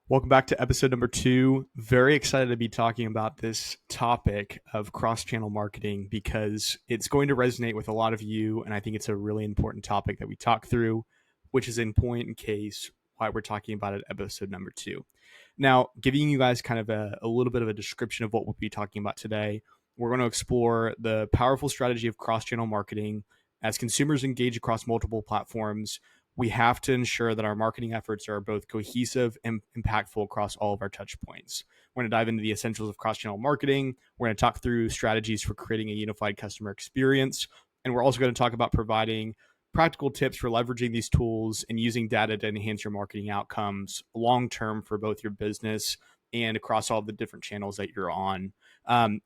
Welcome back to episode number 2. Very excited to be talking about this topic of cross-channel marketing because it's going to resonate with a lot of you, and I think it's a really important topic that we talk through, which is in point in case why we're talking about it episode number 2. Now, giving you guys kind of a little bit of a description of what we'll be talking about today, we're going to explore the powerful strategy of cross-channel marketing. As consumers engage across multiple platforms, we have to ensure that our marketing efforts are both cohesive and impactful across all of our touch points. We're going to dive into the essentials of cross-channel marketing. We're going to talk through strategies for creating a unified customer experience. And we're also going to talk about providing practical tips for leveraging these tools and using data to enhance your marketing outcomes long term for both your business and across all the different channels that you're on.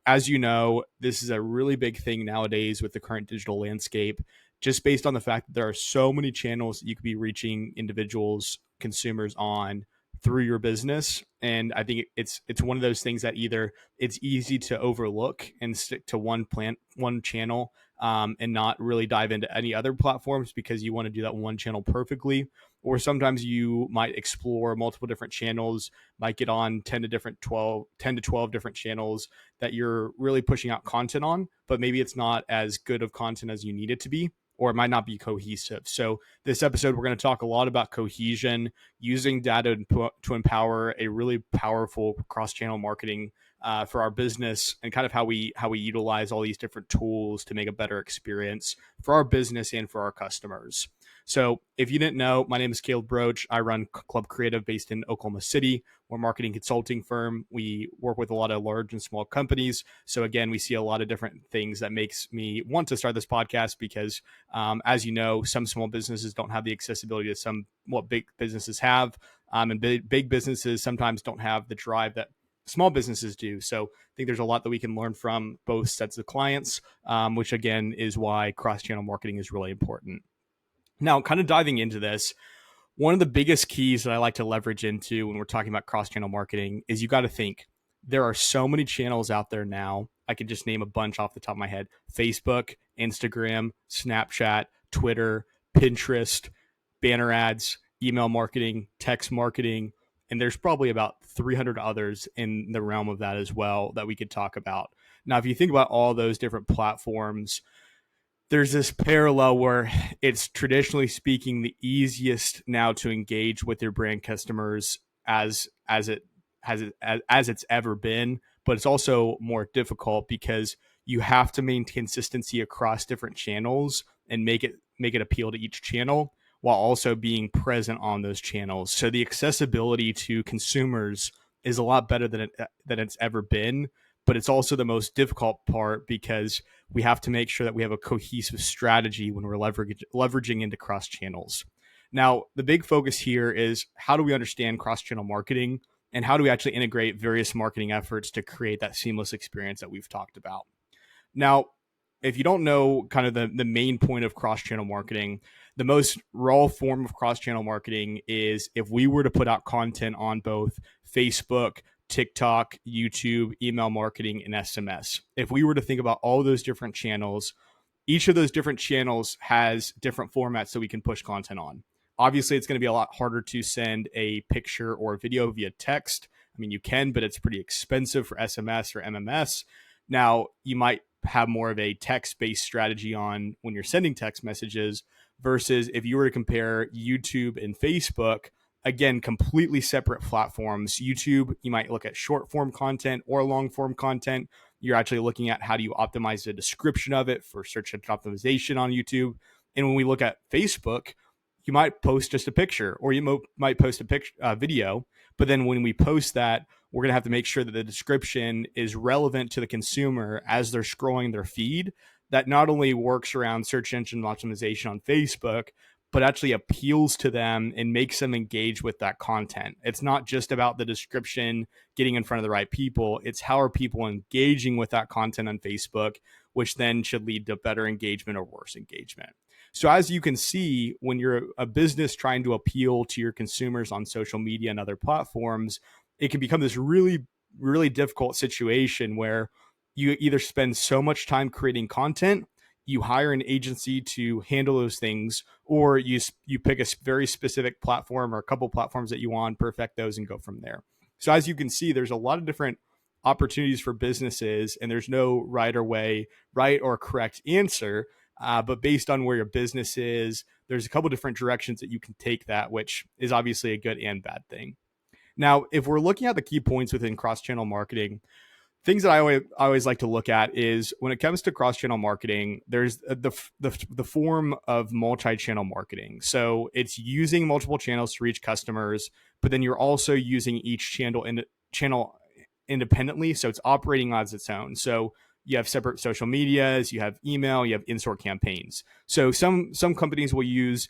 As you know, this is a really big thing nowadays with the current digital landscape, just based on the fact that there are so many channels that you could be reaching individuals, consumers on through your business. And I think it's one of those things that either it's easy to overlook and stick to one channel, and not really dive into any other platforms because you want to do that one channel perfectly. Or sometimes you might explore multiple different channels, might get on 10 to 12 different channels that you're really pushing out content on, but maybe it's not as good of content as you need it to be, or it might not be cohesive. So this episode, we're going to talk a lot about cohesion, using data to empower a really powerful cross-channel marketing for our business, and kind of how we utilize all these different tools to make a better experience for our business and for our customers. So if you didn't know, my name is Caleb Broach. I run Club Creative based in Oklahoma City. We're a marketing consulting firm. We work with a lot of large and small companies. So again, we see a lot of different things that makes me want to start this podcast because, as you know, some small businesses don't have the accessibility to some what big businesses have, and big businesses sometimes don't have the drive that small businesses do. So I think there's a lot that we can learn from both sets of clients, which again is why cross-channel marketing is really important. Now, kind of diving into this, one of the biggest keys that I like to leverage into when we're talking about cross-channel marketing is you got to think there are so many channels out there now. I could just name a bunch off the top of my head: Facebook, Instagram, Snapchat, Twitter, Pinterest, banner ads, email marketing, text marketing, and there's probably about 300 others in the realm of that as well that we could talk about. Now, if you think about all those different platforms, there's this parallel where it's traditionally speaking the easiest now to engage with your brand customers as it's ever been, but it's also more difficult because you have to maintain consistency across different channels and make it appeal to each channel while also being present on those channels. So the accessibility to consumers is a lot better than it's ever been, but it's also the most difficult part because we have to make sure that we have a cohesive strategy when we're leveraging into cross channels. Now, the big focus here is how do we understand cross channel marketing and how do we actually integrate various marketing efforts to create that seamless experience that we've talked about. Now, if you don't know kind of the main point of cross channel marketing, the most raw form of cross channel marketing is if we were to put out content on both Facebook, TikTok, YouTube, email marketing, and SMS. If we were to think about all those different channels, each of those different channels has different formats that we can push content on. Obviously, it's going to be a lot harder to send a picture or a video via text. I mean, you can, but it's pretty expensive for SMS or MMS. Now, you might have more of a text-based strategy on when you're sending text messages versus if you were to compare YouTube and Facebook, again, completely separate platforms. YouTube, you might look at short form content or long form content. You're actually looking at how do you optimize the description of it for search engine optimization on YouTube. And when we look at Facebook, you might post just a picture or you might post a picture, video. But then when we post that, we're going to have to make sure that the description is relevant to the consumer as they're scrolling their feed. That not only works around search engine optimization on Facebook, but actually appeals to them and makes them engage with that content. It's not just about the description getting in front of the right people. It's how are people engaging with that content on Facebook, which then should lead to better engagement or worse engagement. So as you can see, when you're a business trying to appeal to your consumers on social media and other platforms, it can become this really, really difficult situation where you either spend so much time creating content, you hire an agency to handle those things, or you pick a very specific platform or a couple platforms that you want, perfect those, and go from there. So as you can see, there's a lot of different opportunities for businesses, and there's no right or correct answer. But based on where your business is, there's a couple different directions that you can take that, which is obviously a good and bad thing. Now, if we're looking at the key points within cross-channel marketing, things that I always like to look at is when it comes to cross-channel marketing, there's the form of multi-channel marketing. So it's using multiple channels to reach customers, but then you're also using each channel independently. So it's operating as its own. So you have separate social medias, you have email, you have in-store campaigns. So some companies will use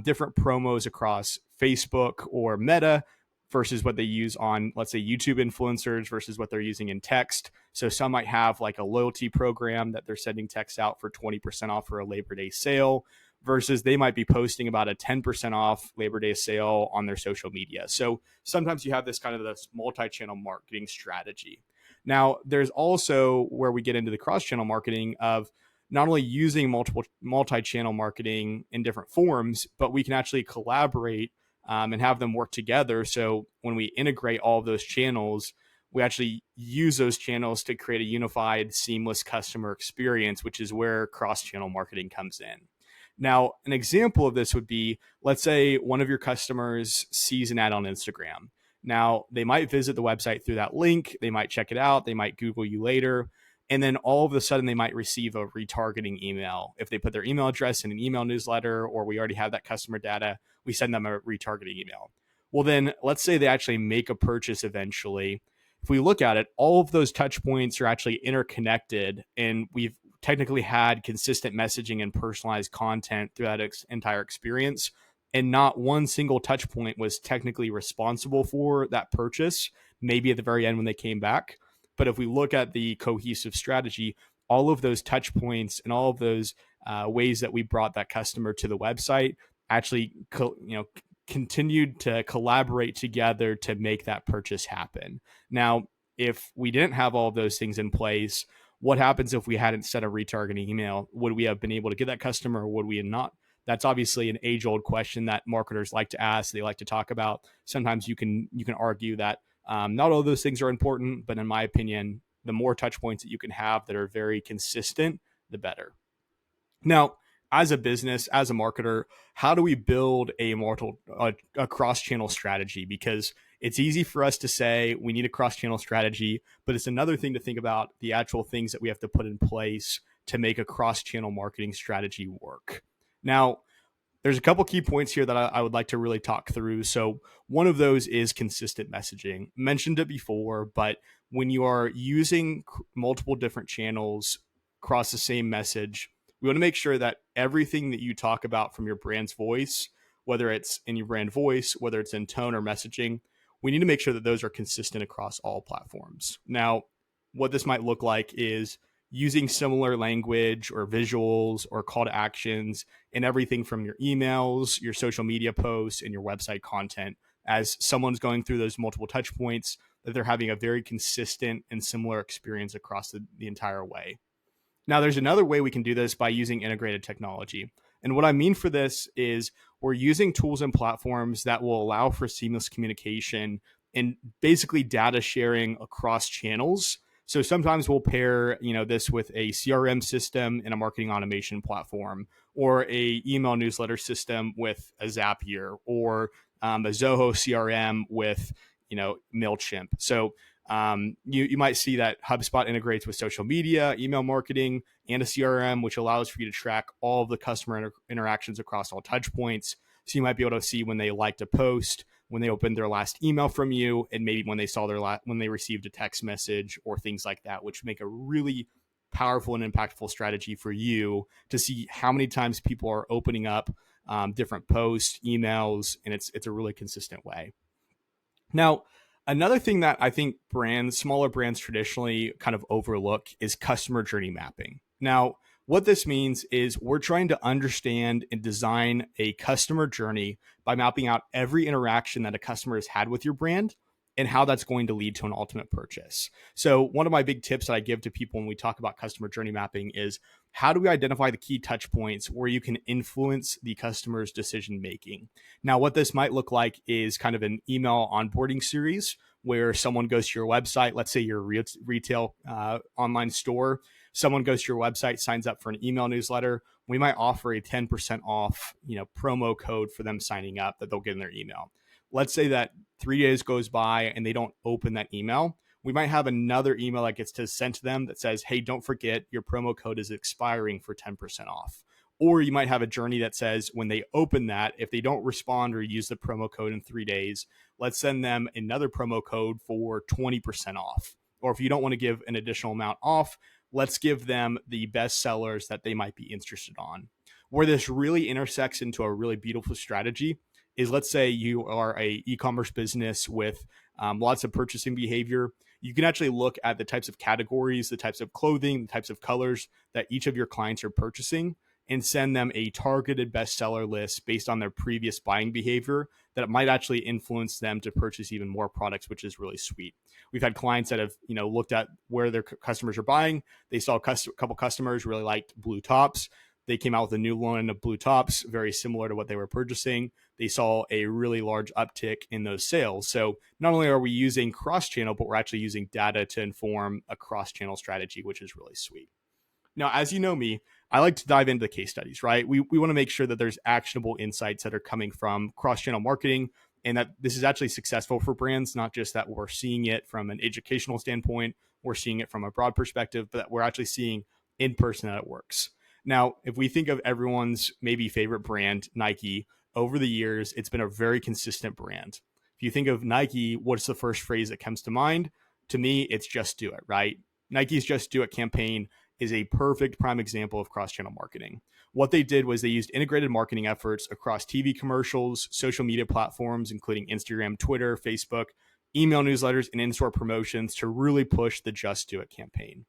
different promos across Facebook or Meta versus what they use on, let's say, YouTube influencers versus what they're using in text. So some might have like a loyalty program that they're sending text out for 20% off for a Labor Day sale, versus they might be posting about a 10% off Labor Day sale on their social media. So sometimes you have this kind of this multi-channel marketing strategy. Now, there's also where we get into the cross-channel marketing of not only using multi-channel marketing in different forms, but we can actually collaborate and have them work together. So when we integrate all of those channels, we actually use those channels to create a unified, seamless customer experience, which is where cross-channel marketing comes in. Now, an example of this would be, let's say one of your customers sees an ad on Instagram. Now, they might visit the website through that link. They might check it out. They might Google you later. And then all of a sudden, they might receive a retargeting email. If they put their email address in an email newsletter, or we already have that customer data, we send them a retargeting email. Well, then let's say they actually make a purchase eventually. If we look at it, all of those touch points are actually interconnected, and we've technically had consistent messaging and personalized content through that entire experience. And not one single touch point was technically responsible for that purchase, maybe at the very end when they came back. But if we look at the cohesive strategy, all of those touch points and all of those ways that we brought that customer to the website actually continued to collaborate together to make that purchase happen. Now, if we didn't have all of those things in place, what happens if we hadn't set a retargeting email? Would we have been able to get that customer, or would we not? That's obviously an age-old question that marketers like to ask. They like to talk about. Sometimes you can argue that not all those things are important, but in my opinion, the more touch points that you can have that are very consistent, the better. Now, as a business, as a marketer, how do we build a cross-channel strategy? Because it's easy for us to say we need a cross-channel strategy, but it's another thing to think about the actual things that we have to put in place to make a cross-channel marketing strategy work. Now, there's a couple key points here that I would like to really talk through. So one of those is consistent messaging. Mentioned it before, but when you are using multiple different channels across the same message, we want to make sure that everything that you talk about from your brand's voice, whether it's in your brand voice, whether it's in tone or messaging, we need to make sure that those are consistent across all platforms. Now, what this might look like is using similar language or visuals or call to actions in everything from your emails, your social media posts, and your website content. As someone's going through those multiple touch points, that they're having a very consistent and similar experience across the entire way. Now, there's another way we can do this by using integrated technology. And what I mean for this is we're using tools and platforms that will allow for seamless communication and basically data sharing across channels. So sometimes we'll pair, this with a CRM system and a marketing automation platform, or a email newsletter system with a Zapier, or a Zoho CRM with, MailChimp. So you might see that HubSpot integrates with social media, email marketing, and a CRM, which allows for you to track all of the customer interactions across all touch points. So you might be able to see when they liked a post, when they opened their last email from you, and maybe when they saw when they received a text message or things like that, which make a really powerful and impactful strategy for you to see how many times people are opening up different posts, emails, and it's a really consistent way. Now, another thing that I think smaller brands traditionally kind of overlook is customer journey mapping. Now, what this means is we're trying to understand and design a customer journey by mapping out every interaction that a customer has had with your brand and how that's going to lead to an ultimate purchase. So one of my big tips that I give to people when we talk about customer journey mapping is how do we identify the key touch points where you can influence the customer's decision making? Now, what this might look like is kind of an email onboarding series where someone goes to your website. Let's say you're a retail online store. Someone goes to your website, signs up for an email newsletter. We might offer a 10% off, promo code for them signing up that they'll get in their email. Let's say that 3 days goes by and they don't open that email. We might have another email that gets sent to them that says, hey, don't forget your promo code is expiring for 10% off. Or you might have a journey that says when they open that, if they don't respond or use the promo code in 3 days, let's send them another promo code for 20% off. Or if you don't want to give an additional amount off, let's give them the best sellers that they might be interested on. Where this really intersects into a really beautiful strategy is, let's say you are a e-commerce business with lots of purchasing behavior. You can actually look at the types of categories, the types of clothing, the types of colors that each of your clients are purchasing, and send them a targeted bestseller list based on their previous buying behavior that might actually influence them to purchase even more products, which is really sweet. We've had clients that have looked at where their customers are buying. They saw a couple customers really liked blue tops. They came out with a new line of blue tops, very similar to what they were purchasing. They saw a really large uptick in those sales. So not only are we using cross-channel, but we're actually using data to inform a cross-channel strategy, which is really sweet. Now, as you know me, I like to dive into the case studies, right? We want to make sure that there's actionable insights that are coming from cross-channel marketing and that this is actually successful for brands, not just that we're seeing it from an educational standpoint, we're seeing it from a broad perspective, but that we're actually seeing in person that it works. Now, if we think of everyone's maybe favorite brand, Nike, over the years, it's been a very consistent brand. If you think of Nike, what's the first phrase that comes to mind? To me, it's just do it, right? Nike's Just Do It campaign is a perfect prime example of cross-channel marketing. What they did was they used integrated marketing efforts across TV commercials, social media platforms, including Instagram, Twitter, Facebook, email newsletters, and in-store promotions to really push the Just Do It campaign.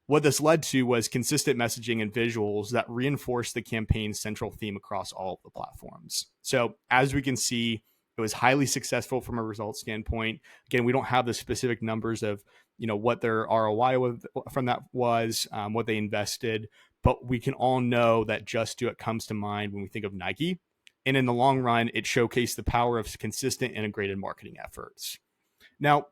What this led to was consistent messaging and visuals that reinforced the campaign's central theme across all of the platforms. So as we can see, it was highly successful from a results standpoint. Again, we don't have the specific numbers of what their ROI from that was, what they invested, but we can all know that Just Do It comes to mind when we think of Nike. And in the long run, it showcased the power of consistent integrated marketing efforts. Now,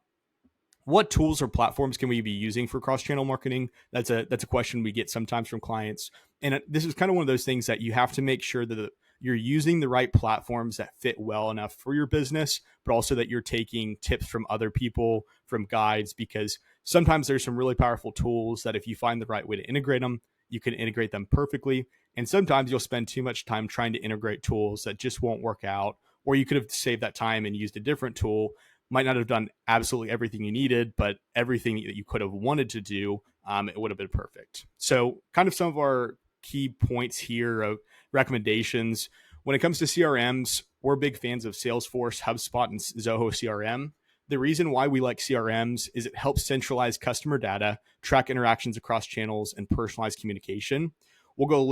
what tools or platforms can we be using for cross-channel marketing? That's a question we get sometimes from clients. And this is kind of one of those things that you have to make sure that you're using the right platforms that fit well enough for your business, but also that you're taking tips from other people, from guides, because sometimes there's some really powerful tools that if you find the right way to integrate them, you can integrate them perfectly. And sometimes you'll spend too much time trying to integrate tools that just won't work out, or you could have saved that time and used a different tool. Might not have done absolutely everything you needed, but everything that you could have wanted to do, it would have been perfect. So kind of some of our key points here of recommendations. When it comes to CRMs, we're big fans of Salesforce, HubSpot, and Zoho CRM. The reason why we like CRMs is it helps centralize customer data, track interactions across channels, and personalize communication. We'll go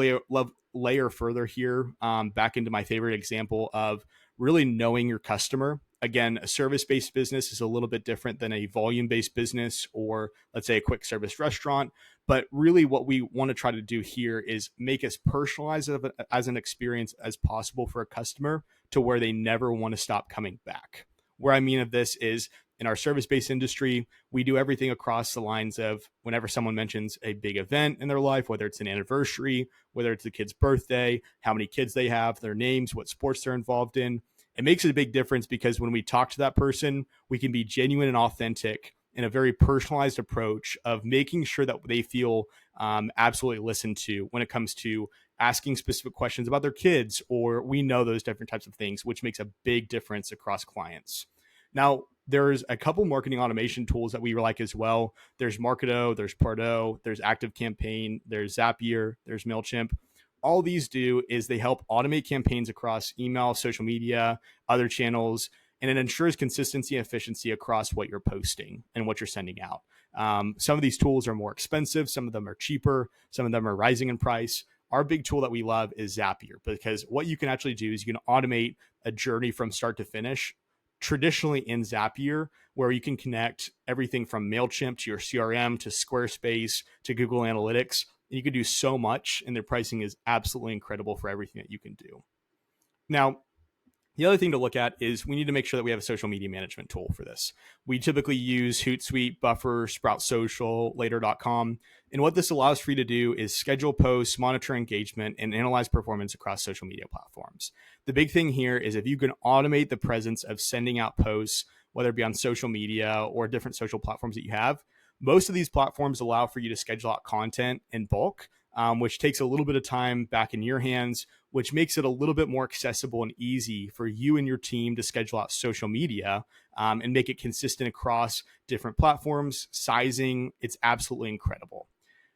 layer further here, back into my favorite example of really knowing your customer. Again, a service-based business is a little bit different than a volume-based business or, let's say, a quick service restaurant. But really what we want to try to do here is make as personalized as an experience as possible for a customer to where they never want to stop coming back. Where I mean of this is in our service-based industry, we do everything across the lines of whenever someone mentions a big event in their life, whether it's an anniversary, whether it's the kid's birthday, how many kids they have, their names, what sports they're involved in. It makes it a big difference because when we talk to that person, we can be genuine and authentic in a very personalized approach of making sure that they feel absolutely listened to when it comes to asking specific questions about their kids, or we know those different types of things, which makes a big difference across clients. Now, there's a couple marketing automation tools that we like as well. There's Marketo, there's Pardo, there's ActiveCampaign, there's Zapier, there's MailChimp. All these do is they help automate campaigns across email, social media, other channels, and it ensures consistency and efficiency across what you're posting and what you're sending out. Some of these tools are more expensive. Some of them are cheaper. Some of them are rising in price. Our big tool that we love is Zapier, because what you can actually do is you can automate a journey from start to finish, traditionally in Zapier, where you can connect everything from MailChimp to your CRM to Squarespace to Google Analytics and you can do so much, and their pricing is absolutely incredible for everything that you can do. Now, the other thing to look at is we need to make sure that we have a social media management tool for this. We typically use Hootsuite, Buffer, Sprout Social, Later.com. And what this allows for you to do is schedule posts, monitor engagement, and analyze performance across social media platforms. The big thing here is if you can automate the presence of sending out posts, whether it be on social media or different social platforms that you have, most of these platforms allow for you to schedule out content in bulk, which takes a little bit of time back in your hands, which makes it a little bit more accessible and easy for you and your team to schedule out social media and make it consistent across different platforms, sizing. It's absolutely incredible.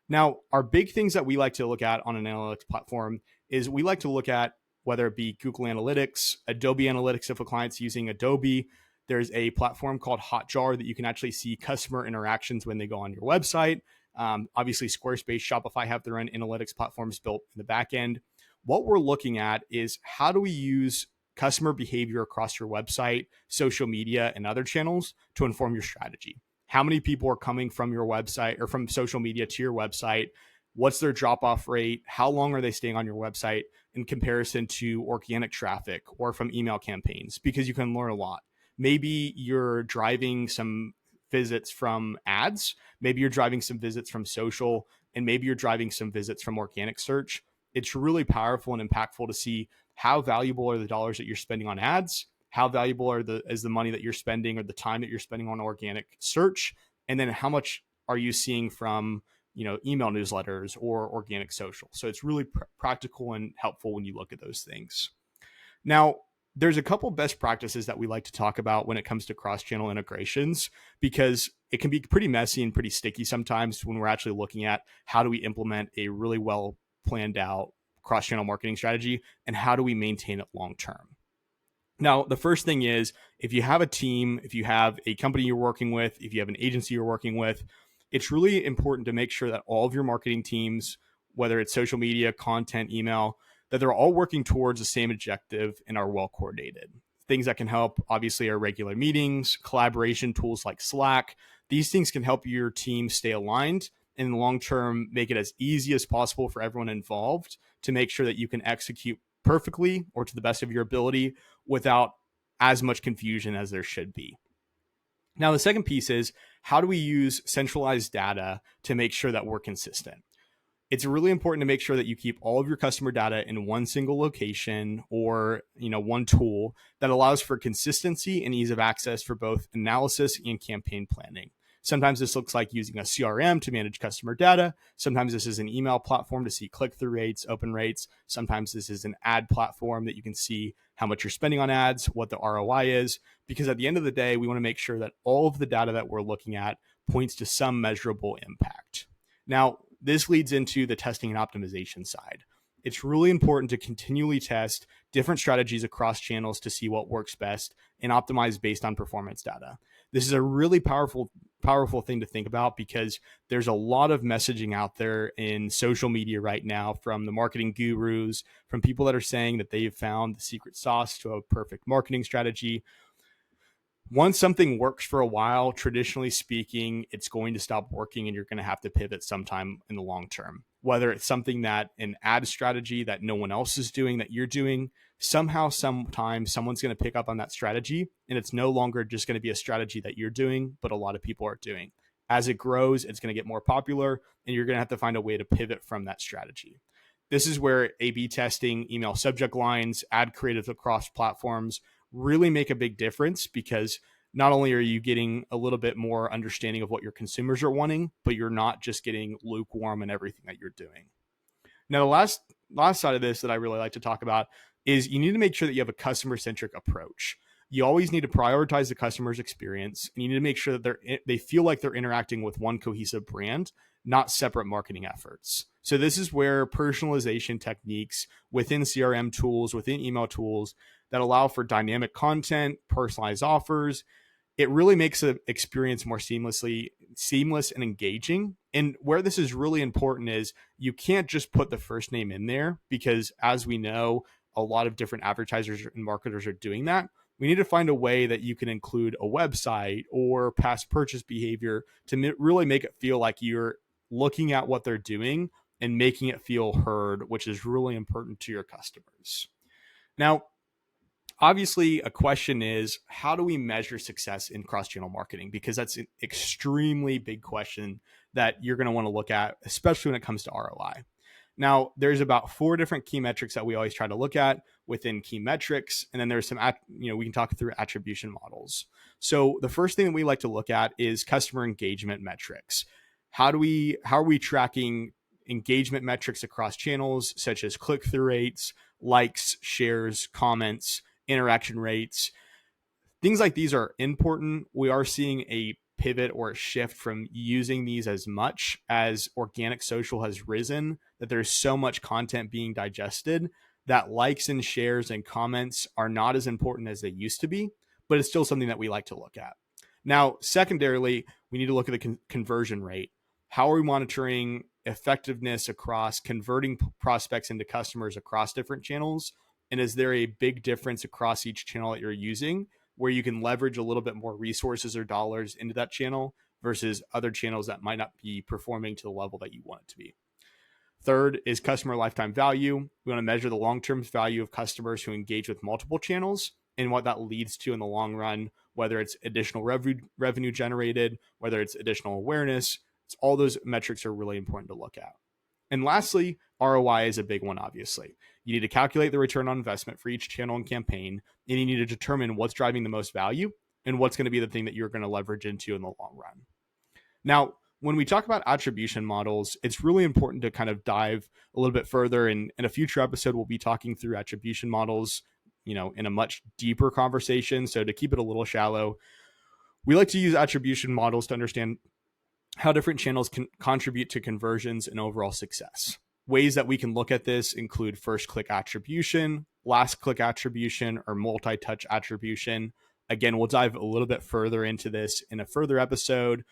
Now, our big things that we like to look at on an analytics platform is we like to look at whether it be Google Analytics, Adobe Analytics if a client's using Adobe. There's a platform called Hotjar that you can actually see customer interactions when they go on your website. Obviously, Squarespace, Shopify have their own analytics platforms built in the back end. What we're looking at is how do we use customer behavior across your website, social media, and other channels to inform your strategy. How many people are coming from your website or from social media to your website? What's their drop-off rate? How long are they staying on your website in comparison to organic traffic or from email campaigns? Because you can learn a lot. Maybe you're driving some visits from ads. Maybe you're driving some visits from social, and maybe you're driving some visits from organic search. It's really powerful and impactful to see how valuable are the dollars that you're spending on ads, how valuable is the money that you're spending or the time that you're spending on organic search, and then how much are you seeing from email newsletters or organic social. So it's really practical and helpful when you look at those things. Now, there's a couple best practices that we like to talk about when it comes to cross-channel integrations, because it can be pretty messy and pretty sticky sometimes when we're actually looking at how do we implement a really well planned out cross-channel marketing strategy and how do we maintain it long term. Now, the first thing is if you have a team, if you have a company you're working with, if you have an agency you're working with, it's really important to make sure that all of your marketing teams, whether it's social media, content, email, that they're all working towards the same objective and are well coordinated. Things that can help, obviously, are regular meetings, collaboration tools like Slack. These things can help your team stay aligned and in the long term make it as easy as possible for everyone involved to make sure that you can execute perfectly or to the best of your ability without as much confusion as there should be. Now, the second piece is how do we use centralized data to make sure that we're consistent? It's really important to make sure that you keep all of your customer data in one single location or one tool that allows for consistency and ease of access for both analysis and campaign planning. Sometimes this looks like using a CRM to manage customer data. Sometimes this is an email platform to see click-through rates, open rates. Sometimes this is an ad platform that you can see how much you're spending on ads, what the ROI is, because at the end of the day, we want to make sure that all of the data that we're looking at points to some measurable impact. Now, this leads into the testing and optimization side. It's really important to continually test different strategies across channels to see what works best and optimize based on performance data. This is a really powerful thing to think about because there's a lot of messaging out there in social media right now from the marketing gurus, from people that are saying that they've found the secret sauce to a perfect marketing strategy. Once something works for a while, traditionally speaking, it's going to stop working and you're going to have to pivot sometime in the long term. Whether it's something that an ad strategy that no one else is doing that you're doing, somehow, sometime, someone's going to pick up on that strategy and it's no longer just going to be a strategy that you're doing, but a lot of people are doing. As it grows, it's going to get more popular and you're going to have to find a way to pivot from that strategy. This is where A/B testing, email subject lines, ad creative across platforms really make a big difference because not only are you getting a little bit more understanding of what your consumers are wanting, but you're not just getting lukewarm in everything that you're doing. Now, the last side of this that I really like to talk about is you need to make sure that you have a customer-centric approach. You always need to prioritize the customer's experience, and you need to make sure that they feel like they're interacting with one cohesive brand, not separate marketing efforts. So this is where personalization techniques within CRM tools, within email tools that allow for dynamic content, personalized offers, it really makes the experience more seamless and engaging. And where this is really important is you can't just put the first name in there because, as we know, a lot of different advertisers and marketers are doing that. We need to find a way that you can include a website or past purchase behavior to really make it feel like you're looking at what they're doing and making it feel heard, which is really important to your customers. Now, obviously, a question is, how do we measure success in cross-channel marketing? Because that's an extremely big question that you're going to want to look at, especially when it comes to ROI. Now, there's about 4 different key metrics that we always try to look at within key metrics. And then there's some, we can talk through attribution models. So the first thing that we like to look at is customer engagement metrics. How are we tracking engagement metrics across channels, such as click-through rates, likes, shares, comments, interaction rates? Things like these are important. We are seeing a pivot or a shift from using these as much as organic social has risen, that there's so much content being digested that likes and shares and comments are not as important as they used to be, but it's still something that we like to look at. Now, secondarily, we need to look at the conversion rate. How are we monitoring effectiveness across converting prospects into customers across different channels? And is there a big difference across each channel that you're using where you can leverage a little bit more resources or dollars into that channel versus other channels that might not be performing to the level that you want it to be? Third is customer lifetime value. We want to measure the long-term value of customers who engage with multiple channels and what that leads to in the long run, whether it's additional revenue generated, whether it's additional awareness. All those metrics are really important to look at. And lastly, ROI is a big one, obviously. You need to calculate the return on investment for each channel and campaign, and you need to determine what's driving the most value and what's going to be the thing that you're going to leverage into in the long run. Now, when we talk about attribution models, it's really important to kind of dive a little bit further. And in a future episode, we'll be talking through attribution models, in a much deeper conversation. So to keep it a little shallow, we like to use attribution models to understand how different channels can contribute to conversions and overall success. Ways that we can look at this include first click attribution, last click attribution, or multi-touch attribution. Again, we'll dive a little bit further into this in a further episode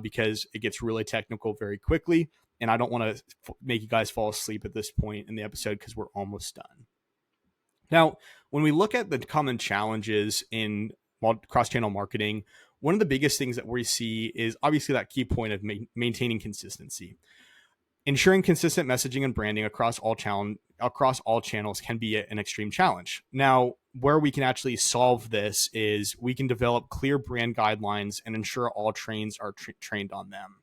because it gets really technical very quickly. And I don't want to make you guys fall asleep at this point in the episode because we're almost done. Now, when we look at the common challenges in cross-channel marketing, one of the biggest things that we see is obviously that key point of maintaining consistency. Ensuring consistent messaging and branding across all channels can be an extreme challenge. Now, where we can actually solve this is we can develop clear brand guidelines and ensure all trains are trained on them.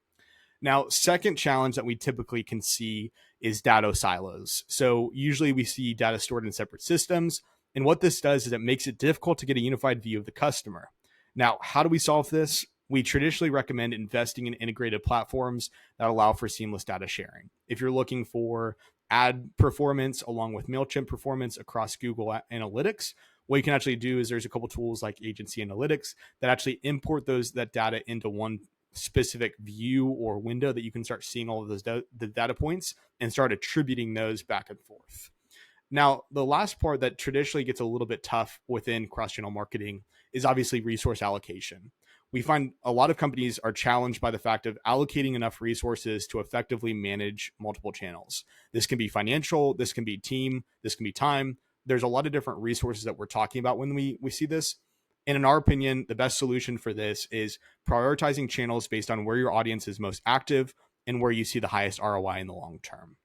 Now, second challenge that we typically can see is data silos. So usually we see data stored in separate systems. And what this does is it makes it difficult to get a unified view of the customer. Now, how do we solve this? We traditionally recommend investing in integrated platforms that allow for seamless data sharing. If you're looking for ad performance along with MailChimp performance across Google Analytics, what you can actually do is there's a couple tools like Agency Analytics that actually import that data into one specific view or window that you can start seeing all of those the data points and start attributing those back and forth. Now, the last part that traditionally gets a little bit tough within cross-channel marketing is obviously resource allocation. We find a lot of companies are challenged by the fact of allocating enough resources to effectively manage multiple channels. This can be financial, this can be team, this can be time. There's a lot of different resources that we're talking about when we see this. And in our opinion, the best solution for this is prioritizing channels based on where your audience is most active and where you see the highest ROI in the long term.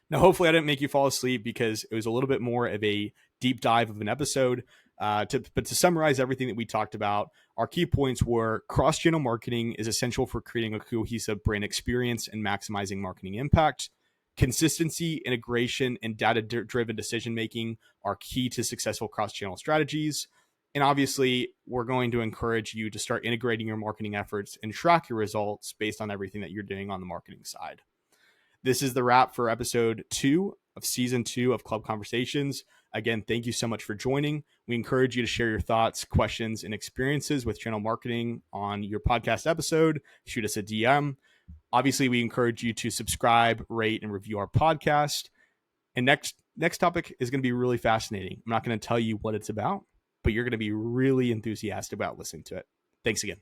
Now, hopefully I didn't make you fall asleep because it was a little bit more of a deep dive of an episode. But to summarize everything that we talked about, our key points were cross-channel marketing is essential for creating a cohesive brand experience and maximizing marketing impact. Consistency, integration, and data-driven decision-making are key to successful cross-channel strategies. And obviously, we're going to encourage you to start integrating your marketing efforts and track your results based on everything that you're doing on the marketing side. This is the wrap for episode 2 of season 2 of Club Conversations. Again, thank you so much for joining. We encourage you to share your thoughts, questions, and experiences with channel marketing on your podcast episode. Shoot us a DM. Obviously, we encourage you to subscribe, rate, and review our podcast. And next topic is going to be really fascinating. I'm not going to tell you what it's about, but you're going to be really enthusiastic about listening to it. Thanks again.